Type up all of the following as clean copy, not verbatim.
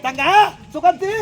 தங்க சுகந்தி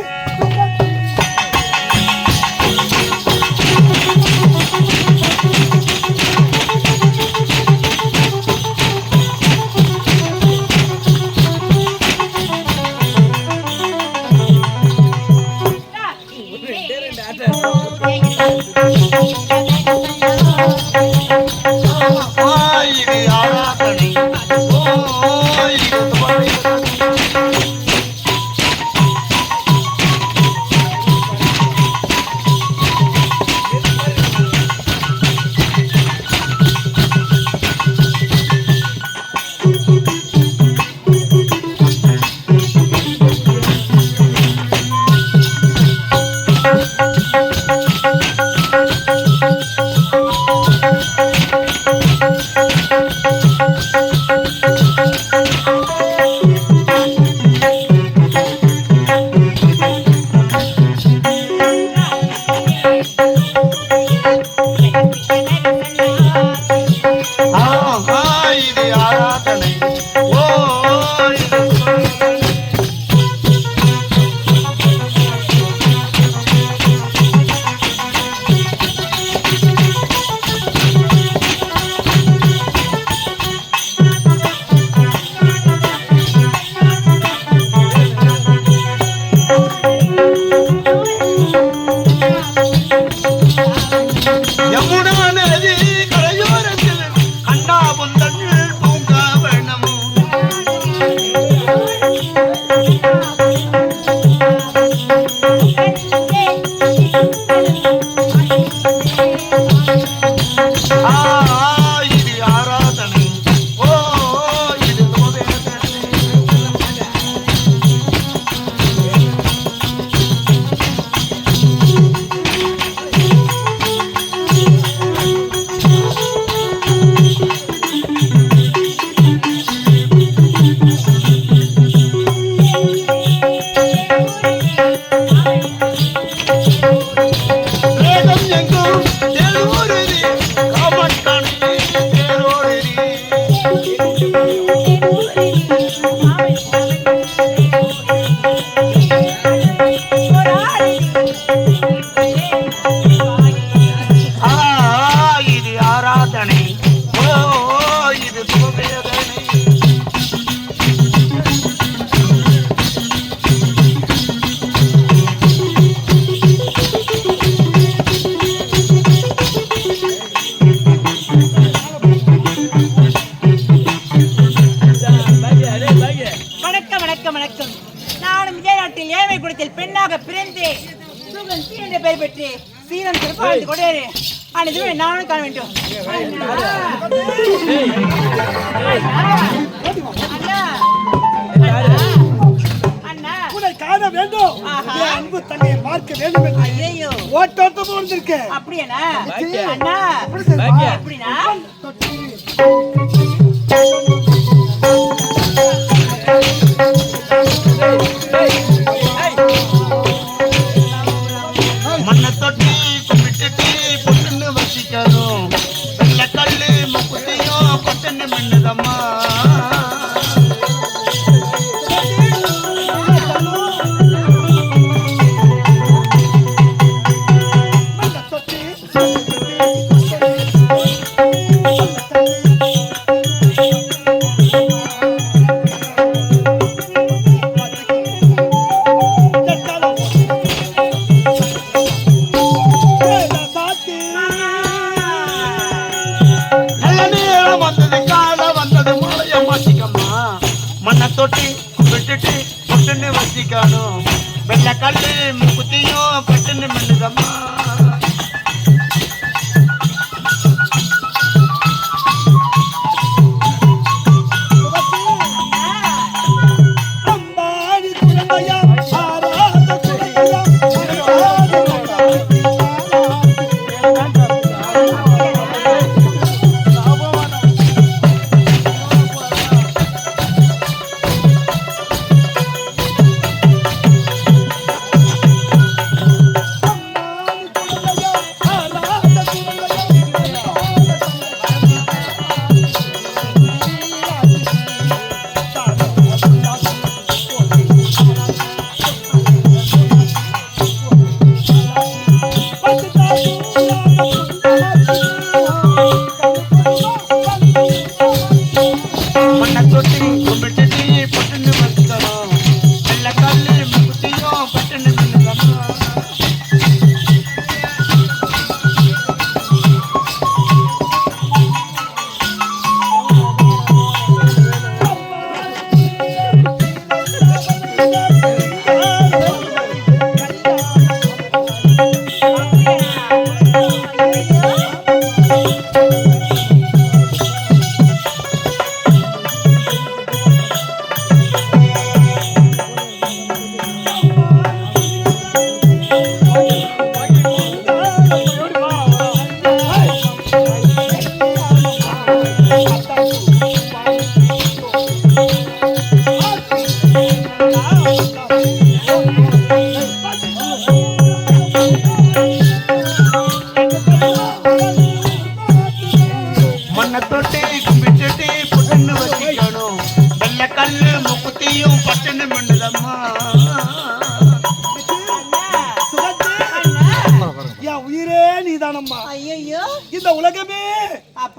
பெண்ணாக பிறந்து சுகந்தி என்ற பெயர் பெற்று சீரன் திருப்பாழ்ந்து கொண்டேரு அனைத்துமே நானும் காண வேண்டும். காண வேண்டும் அன்பு தன்னையை பார்க்க வேண்டும். ஐயோ ஓட்டோட்டமா வந்திருக்கேன். அப்படியாண்ணா அண்ணா எப்படின்னா மண்ணை தொட்டி கும்பிட்டுட்டு பொட்டுன்னு வச்சிக்கணும். வெள்ளை கல்லு முக்குத்தையும் பொட்டுன்னு மின்னுதம்மா. மண்ணை தொட்டி விட்டுட்டு பொட்டுன்னு வச்சிக்கணும். வெள்ளை கல்லு முக்குத்தியும் பொட்டுன்னு மின்னுதம்மா.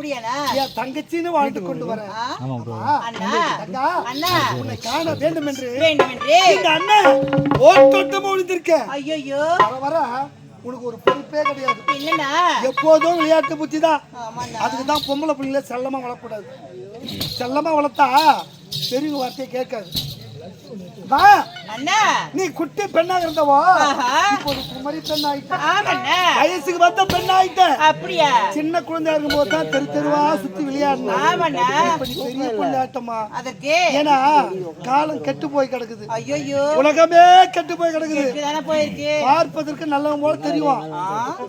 அப்படியானா என் தங்கச்சின்னு வாழ்ந்து கொண்டு வரேன். அண்ணா அக்கா, அண்ணா உன்னை காண வேண்டும் என்று வேண்டுமென்றே இந்த அண்ணன் ஓட்டோட்டமா விழுந்திருக்க. ஐயோ வர வர உனக்கு ஒரு பொறுப்பே கிடையாது. என்னன்னா எப்போதும் விளையாட்டு புத்தி தான். ஆமாண்ணா அதுக்கு தான் பொம்பளை பிள்ளைங்கள செல்லமா வளர்க்கூடாது. செல்லமா வளர்த்தா பெரிய வார்த்தையை கேட்காது. வா, அண்ணா நீ குட்டி பெண்ணாக இருந்தவோ ஆஹா இப்போ ஒரு குமரி பெண் ஆயிட்ட. ஆமாண்ணா வயசுக்கு வந்த பெண் ஆயிட்ட. அப்படியா சின்ன குழந்தையா இருக்கும் போது தான் தெரு தெருவா சுத்தி விளையாடணும். ஆமாண்ணா இப்ப நீ பெரிய பொண்ணாட்டமா. அதற்கு ஏன்னா காலம் கெட்டு போய் கிடக்குது. ஐயோ உலகமே கெட்டு போய் கிடக்குது. தானே போயிருக்கு பார்ப்பதற்கு நல்லவன் போல தெரியும்.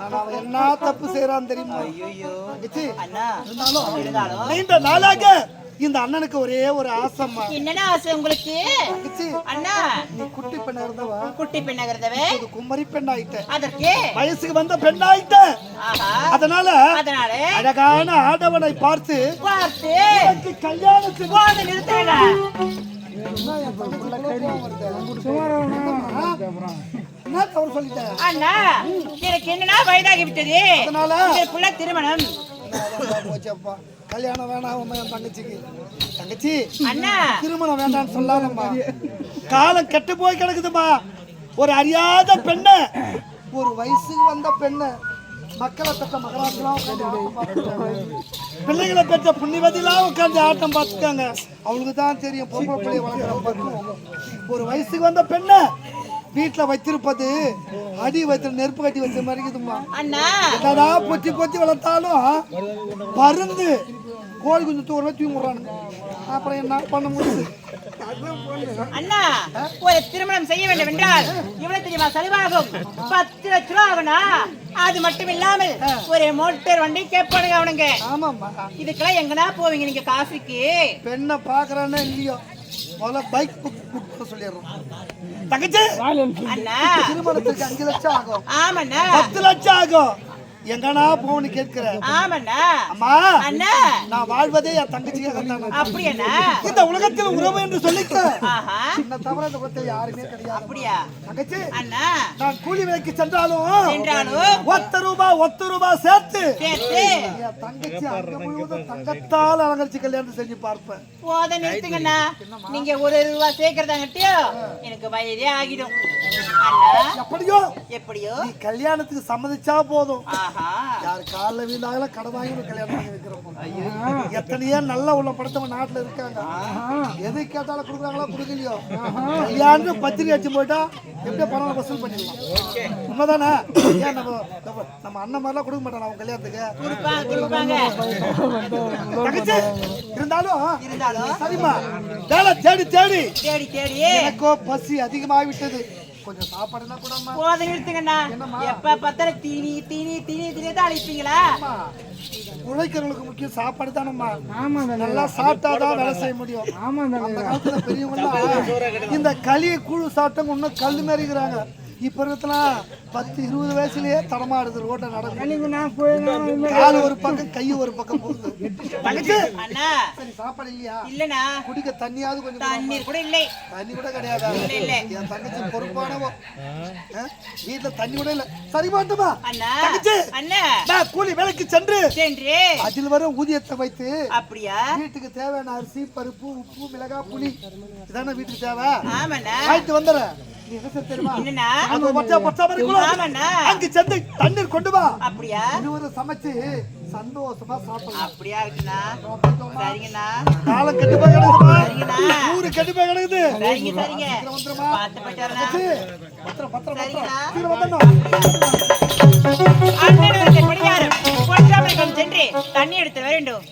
ஆனா அவன் என்ன தப்பு செய்யறான்னு தெரியுமா? ஐயோ தங்கச்சி, அண்ணா இருந்தாலும் நீண்ட நாளாக இந்த அண்ணனுக்கு ஒரே ஒரு ஆசைமா. என்னன்னா ஆசை உங்களுக்கு தங்கச்சி, அண்ணா நீ குட்டி பெண்ணா இருந்தவா குட்டி பெண்ணாகிறதவே இது குமரி பெண் ஆயிட்ட. அதற்கு வயசுக்கு வந்த பெண் ஆயிட்ட. ஆஹா அதனால அழகான ஆடவனை பார்த்து பார்த்து உனக்கு கல்யாணத்துக்கு போத நிறுத்துங்க என்ன தவறு சொல்லிட்டேன்? அண்ணா எனக்கு என்னன்னா வயதாகி விட்டது. அதனால இதற்குள்ள திருமணம் போச்சப்பா. கல்யாணம் வேணாம் என் தங்கச்சிக்கு. தங்கச்சி, அண்ணா திருமணம் வேண்டாம்னு சொல்லாதம்மா. காலம் கெட்டு போய் கிடக்குதுமா. ஒரு அறியாத பெண்ண, ஒரு வயசுக்கு வந்த பெண்ண, மக்களை பெற்ற மகராசெல்லாம் பிள்ளைகளை பெற்ற புண்ணியவதிலாம் உட்காந்து ஆட்டம் பார்த்துக்காங்க. அவங்களுக்கு தான் தெரியும் பொம்பளை பிள்ளைய வளர்க்குற. ஒரு வயசுக்கு வந்த பெண்ண வீட்டுல வச்சிருப்பது அடி வச்சு நெருப்பு கட்டி வச்ச மாதிரி இருக்குதுமா. என்னதான் பொத்தி பொத்தி வளர்த்தாலும் பருந்து கோழி குஞ்சு தூரம் தூங்கிடுறானுங்க. அப்புறம் என்ன பண்ண முடியுது? அண்ணா ஒரு திருமணம் செய்ய வேண்டும் என்றால் இவ்வளவு தெரியுமா செலவாகும்? 10 லட்சம் ரூபாய் ஆகணும். அது மட்டும் இல்லாமல் ஒரு மோட்டார் வண்டி கேட்பானுங்க அவனுங்க. ஆமாம்மா. இதுக்கெல்லாம் எங்கனா போவீங்க நீங்க காசுக்கு? பெண்ணை பாக்குறானே இல்லையோ முதல்ல பைக் புக் சொல்லிடுறோம். தங்கச்சி, அண்ணா திருமணத்துக்கு 5 லட்சம் ஆகும். ஆமாண்ணா 10 லட்சம் ஆகும். எங்கனா போன்னு கேட்கிறேன். ஆமாண்ணா அம்மா, அண்ணா நான் வாழ்வதே என் தங்கச்சிக்காக தான். அப்படியாண்ணா இந்த உலகத்தில் உறவு என்று சொல்லிக்க ஆஹா இந்த தவிர இந்த உலகத்தில் யாருமே கிடையாது. அப்படியா தங்கச்சி, அண்ணா நான் கூலி வேலைக்கு சென்றாலும் ஒத்த ரூபாய் சேர்த்து என் தங்கச்சி அங்க முழுவதும் தங்கத்தால் அலங்கரிச்சு கல்யாணம் செஞ்சு பார்ப்பேன். போத நிறுத்துங்கண்ணா. நீங்க ஒரு ரூபாய் சேர்க்கறதாங்கட்டியோ எனக்கு வயதே ஆகிடும். அண்ணா எப்படியோ நீ கல்யாணத்துக்கு சம்மதிச்சா போதும். ஆஹா யார் காலில் வீணாக கடை வாங்கி கல்யாணம் பண்ணி வைக்கிறோம். எத்தனையோ நல்ல உள்ள படுத்தவன் நாட்டுல இருக்காங்க. எது கேட்டாலும் கொடுக்குறாங்களா கொடுக்கலையோ கல்யாணம் பத்திரிகை அடிச்சு போயிட்டா எப்படியோ பணம் வசூல் பண்ணிடலாம். உண்மைதானே? ஏன் நம்ம அண்ணன் மாதிரிலாம் கொடுக்க மாட்டான் அவன் கல்யாணத்துக்கு. இருந்தாலும் சரிம்மா, வேலை தேடி தேடி எனக்கோ பசி அதிகமாகிவிட்டது. கொஞ்சம் சாப்பாடுனா கூடமா போத நிறுத்துங்கண்ணா. எப்ப பார்த்தால தீனி தீனி தீனி தீனி தான் அழைப்பீங்களா? உழைக்கிறவங்களுக்கு முக்கியம் சாப்பாடு தானம்மா. நல்லா சாப்பிட்டாதான் வேலை செய்ய முடியும். அந்த காலத்துல பெரியவங்க இந்த களி கூழ் சாப்பிட்டவங்க இன்னும் கல்லு மாறிக்கிறாங்க. இப்ப இருக்கலாம் 10-20 வயசுலயே தடமாடுது ரோட்டை நடக்கும். கால் ஒரு பக்கம் கை ஒரு பக்கம் போகுது. அண்ணா சாப்பாடு இல்லையா? இல்லண்ணா. குடிக்க தண்ணியாவது கொஞ்சம். தண்ணீர் கூட இல்லை. தண்ணி கூட கிடையாது. என் தங்கச்சி பொறுப்பானவோ. வீட்டுல தண்ணி கூட இல்ல. சரி மாட்டுமா தங்கச்சி? நான் கூலி வேலைக்கு சென்று அதில் வர ஊதியத்தை வைத்து அப்படியா வீட்டுக்கு தேவையான அரிசி பருப்பு உப்பு மிளகா புளி இதான வீட்டுக்கு தேவை. ஆயிட்டு வந்துடுறேன். தண்ணீர் கொண்டு வா. அப்படியா சமைச்சு சந்தோஷமா சாப்பிடலாம். அப்படியா இருக்குண்ணா. சரிங்கண்ணா. காலம் கெட்டு போய் கிடக்குது. ஊரு கெட்டு போய் கிடக்குது. சரிங்க சரிங்க. பார்த்து போயிட்டு வரேன். சென்று தண்ணி எடுத்து வேண்டும்.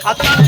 அதனால